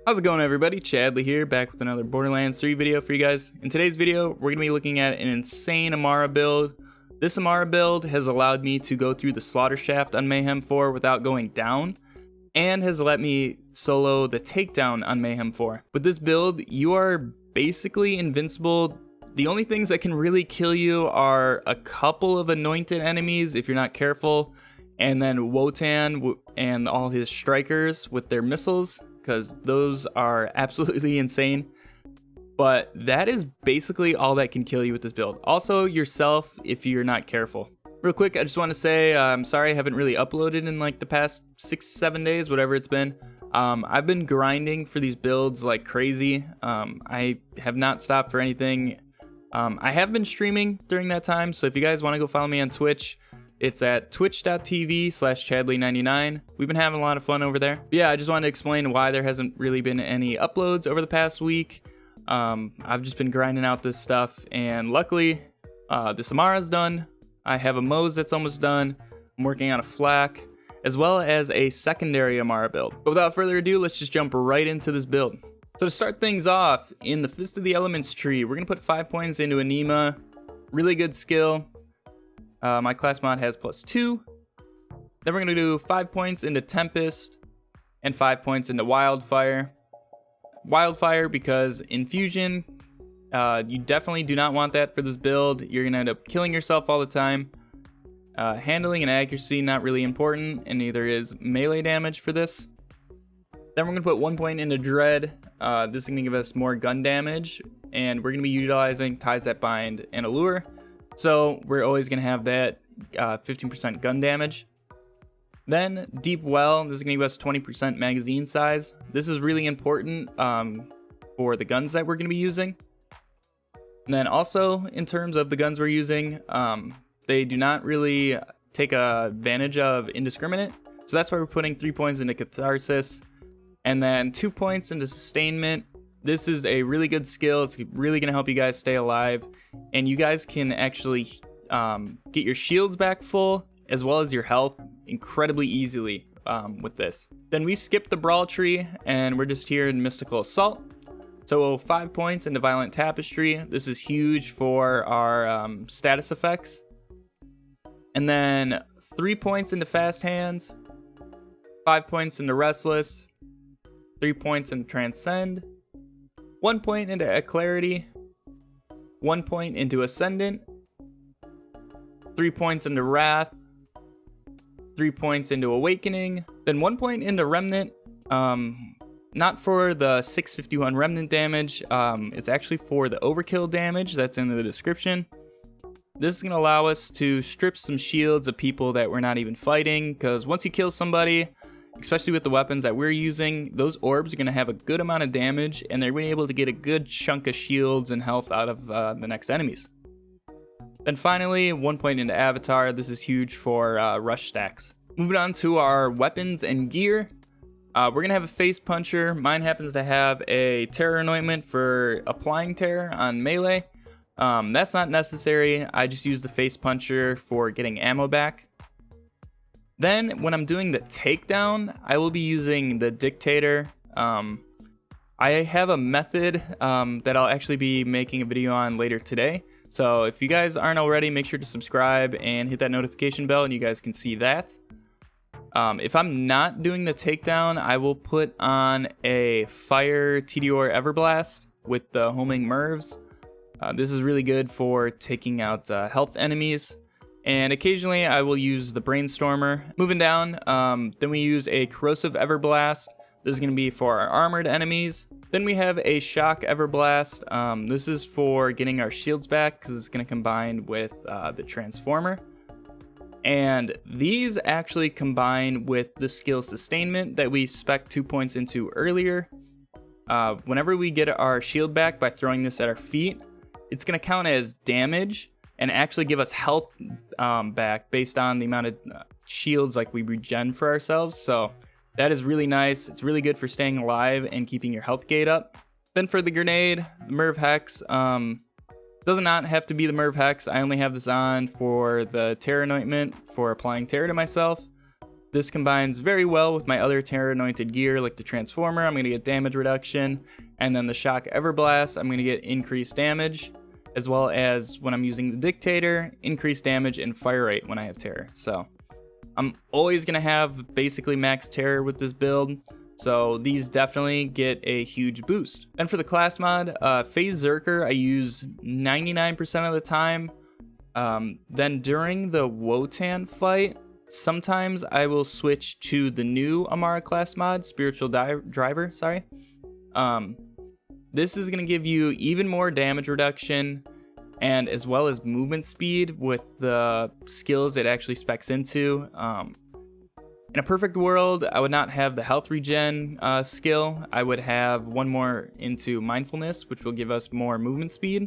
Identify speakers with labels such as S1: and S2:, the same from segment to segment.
S1: How's it going, everybody? Chadley here, back with another Borderlands 3 video for you guys. In today's video, we're going to be looking at an insane Amara build. This Amara build has allowed me to go through the slaughter shaft on Mayhem 4 without going down, and has let me solo the takedown on Mayhem 4. With this build, you are basically invincible. The only things that can really kill you are a couple of anointed enemies if you're not careful, and then Wotan and all his strikers with their missiles, because those are absolutely insane. But that is basically all that can kill you with this build. Also yourself if you're not careful. Real quick, I just want to say I'm sorry I haven't really uploaded in like the past 6-7 days, whatever it's been. I've been grinding for these builds like crazy. I have not stopped for anything. I have been streaming during that time, so if you guys want to go follow me on Twitch, it's at twitch.tv/Chadley99. We've been having a lot of fun over there. But yeah, I just wanted to explain why there hasn't really been any uploads over the past week. I've just been grinding out this stuff, and luckily, this Amara's done. I have a Mose that's almost done. I'm working on a Flak, as well as a secondary Amara build. But without further ado, let's just jump right into this build. So to start things off, in the Fist of the Elements tree, we're gonna put 5 points into Anima. Really good skill. My class mod has +2. Then we're going to do 5 points into Tempest and 5 points into Wildfire. Wildfire because Infusion, you definitely do not want that for this build. You're going to end up killing yourself all the time. Handling and accuracy, not really important, and neither is melee damage for this. Then we're going to put 1 point into Dread. This is going to give us more gun damage, and we're going to be utilizing Ties That Bind and Allure. So we're always going to have that 15% gun damage. Then Deep Well, this is going to give us 20% magazine size. This is really important for the guns that we're going to be using. And then also in terms of the guns we're using, they do not really take advantage of Indiscriminate. So that's why we're putting 3 points into Catharsis and then 2 points into Sustainment. This is a really good skill. It's really going to help you guys stay alive, and you guys can actually get your shields back full as well as your health incredibly easily with this. Then we skip the Brawl tree, and we're just here in Mystical Assault. So 5 points into Violent Tapestry. This is huge for our status effects. And then 3 points into Fast Hands, 5 points into Restless, 3 points into Transcend, 1 point into Eclarity, 1 point into Ascendant, 3 points into Wrath, 3 points into Awakening, then 1 point into Remnant. Not for the 651 Remnant damage, it's actually for the Overkill damage that's in the description. This is going to allow us to strip some shields of people that we're not even fighting, because once you kill somebody, especially with the weapons that we're using, those orbs are going to have a good amount of damage, and they're going to be able to get a good chunk of shields and health out of the next enemies. Then finally, 1 point into Avatar. This is huge for rush stacks. Moving on to our weapons and gear. We're going to have a Face Puncher. Mine happens to have a Terror Anointment for applying terror on melee. That's not necessary. I just use the Face Puncher for getting ammo back. Then, when I'm doing the takedown, I will be using the Dictator. I have a method that I'll actually be making a video on later today. So if you guys aren't already, make sure to subscribe and hit that notification bell, and you guys can see that. If I'm not doing the takedown, I will put on a Fire TDR Everblast with the homing Mervs. This is really good for taking out health enemies. And occasionally I will use the Brainstormer. Moving down, then we use a Corrosive Everblast. This is going to be for our armored enemies. Then we have a Shock Everblast. This is for getting our shields back because it's going to combine with the Transformer. And these actually combine with the skill Sustainment that we spec 2 points into earlier. Whenever we get our shield back by throwing this at our feet, it's going to count as damage and actually give us health back based on the amount of shields like we regen for ourselves. So that is really nice. It's really good for staying alive and keeping your health gauge up. Then for the grenade, the Merv Hex, does not have to be the Merv Hex. I only have this on for the Terror Anointment for applying terror to myself. This combines very well with my other Terror Anointed gear, like the Transformer. I'm going to get damage reduction, and then the Shock Everblast, I'm going to get increased damage, as well as when I'm using the Dictator, increased damage and fire rate when I have Terror. So I'm always going to have basically max Terror with this build, so these definitely get a huge boost. And for the class mod, Phase Zerker I use 99% of the time. Then during the Wotan fight, sometimes I will switch to the new Amara class mod, Spiritual Driver, sorry. This is going to give you even more damage reduction, and as well as movement speed with the skills it actually specs into. In a perfect world, I would not have the health regen skill. I would have one more into mindfulness, which will give us more movement speed.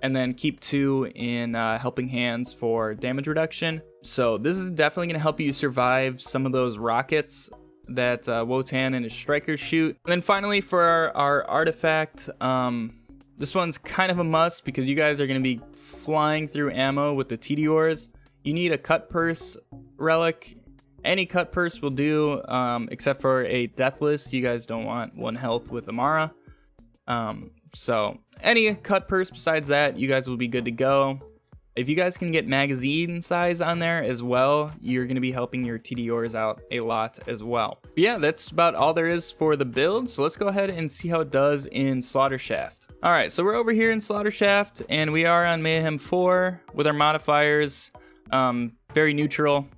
S1: And then keep 2 in helping hands for damage reduction. So this is definitely going to help you survive some of those rockets that Wotan and his strikers shoot. And then finally for our artifact, this one's kind of a must because you guys are going to be flying through ammo with the Tediors. You need a cut purse relic. Any cut purse will do, except for a deathless. You guys don't want 1 health with Amara. So any cut purse besides that, you guys will be good to go. If you guys can get magazine size on there as well, you're going to be helping your TDRs out a lot as well. But yeah, that's about all there is for the build. So let's go ahead and see how it does in Slaughter Shaft. All right, so we're over here in Slaughter Shaft, and we are on Mayhem 4 with our modifiers. Very neutral.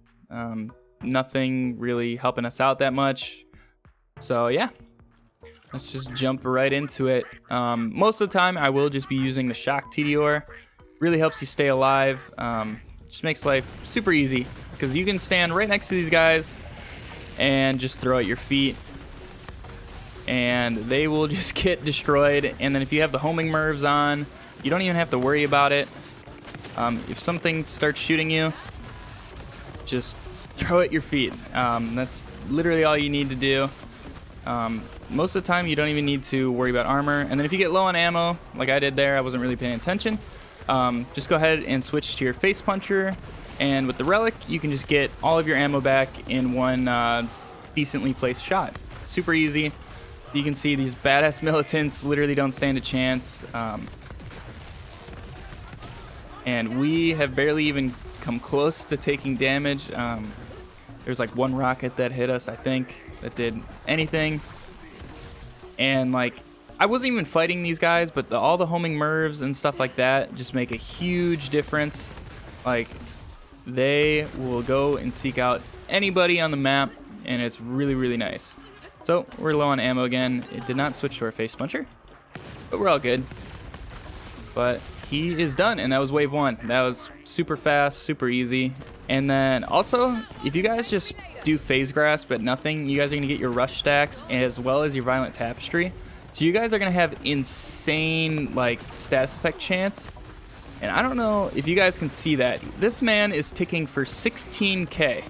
S1: Nothing really helping us out that much. So yeah. Let's just jump right into it. Most of the time, I will just be using the Shock TDR. Really helps you stay alive. Just makes life super easy because you can stand right next to these guys and just throw at your feet, and they will just get destroyed. And then if you have the homing Mervs on, you don't even have to worry about it. If something starts shooting you, just throw at your feet. That's literally all you need to do. Most of the time, you don't even need to worry about armor. And then if you get low on ammo, like I did there, I wasn't really paying attention. Just go ahead and switch to your face puncher. And with the relic, you can just get all of your ammo back in one decently placed shot. Super easy. You can see these badass militants literally don't stand a chance. And we have barely even come close to taking damage. There's like 1 rocket that hit us, I think, that did anything. And like, I wasn't even fighting these guys, but all the homing Mervs and stuff like that just make a huge difference. Like, they will go and seek out anybody on the map, and it's really, really nice. So we're low on ammo again. It did not switch to our face puncher, but we're all good. But he is done, and that was wave 1. That was super fast, super easy. And then also, if you guys just do phase grasp but nothing, you guys are going to get your rush stacks as well as your violent tapestry. So you guys are going to have insane like status effect chance. And I don't know if you guys can see that. This man is ticking for 16k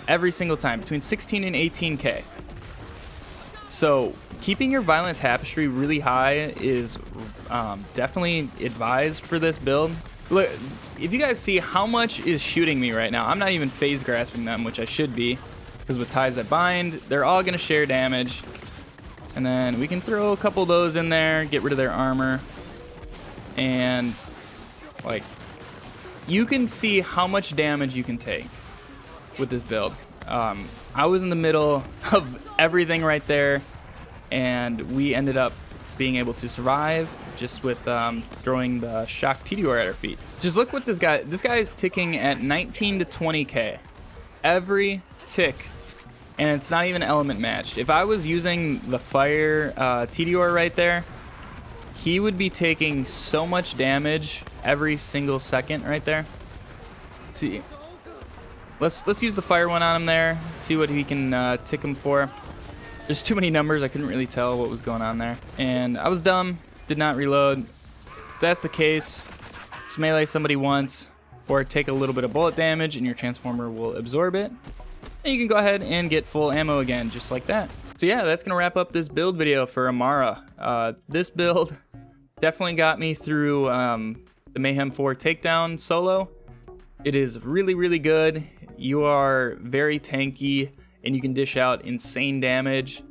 S1: every single time, between 16 and 18k. So keeping your violent tapestry really high is definitely advised for this build. Look, if you guys see how much is shooting me right now, I'm not even phase grasping them, which I should be, because with ties that bind, they're all going to share damage. And then we can throw a couple of those in there, get rid of their armor. And like, you can see how much damage you can take with this build. I was in the middle of everything right there, and we ended up being able to survive just with throwing the Shock TDR at our feet. Just look what this guy is ticking at 19 to 20k every tick, and it's not even element matched. If I was using the fire TDR right there, he would be taking so much damage every single second right there. Let's see. Let's use the fire one on him there. See what he can tick him for. There's too many numbers. I couldn't really tell what was going on there. And I was dumb. Did not reload. If that's the case, just melee somebody once, or take a little bit of bullet damage and your transformer will absorb it. And you can go ahead and get full ammo again, just like that. So yeah, that's gonna wrap up this build video for Amara. This build definitely got me through the Mayhem 4 takedown solo. It is really, really good. You are very tanky and you can dish out insane damage.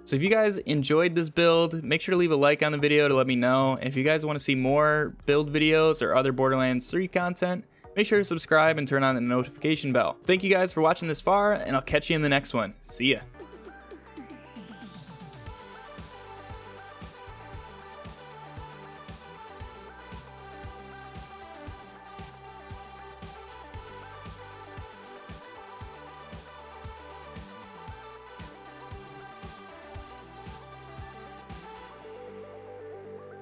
S1: So if you guys enjoyed this build, make sure to leave a like on the video to let me know. And if you guys want to see more build videos or other Borderlands 3 content, make sure to subscribe and turn on the notification bell. Thank you guys for watching this far, and I'll catch you in the next one. See ya.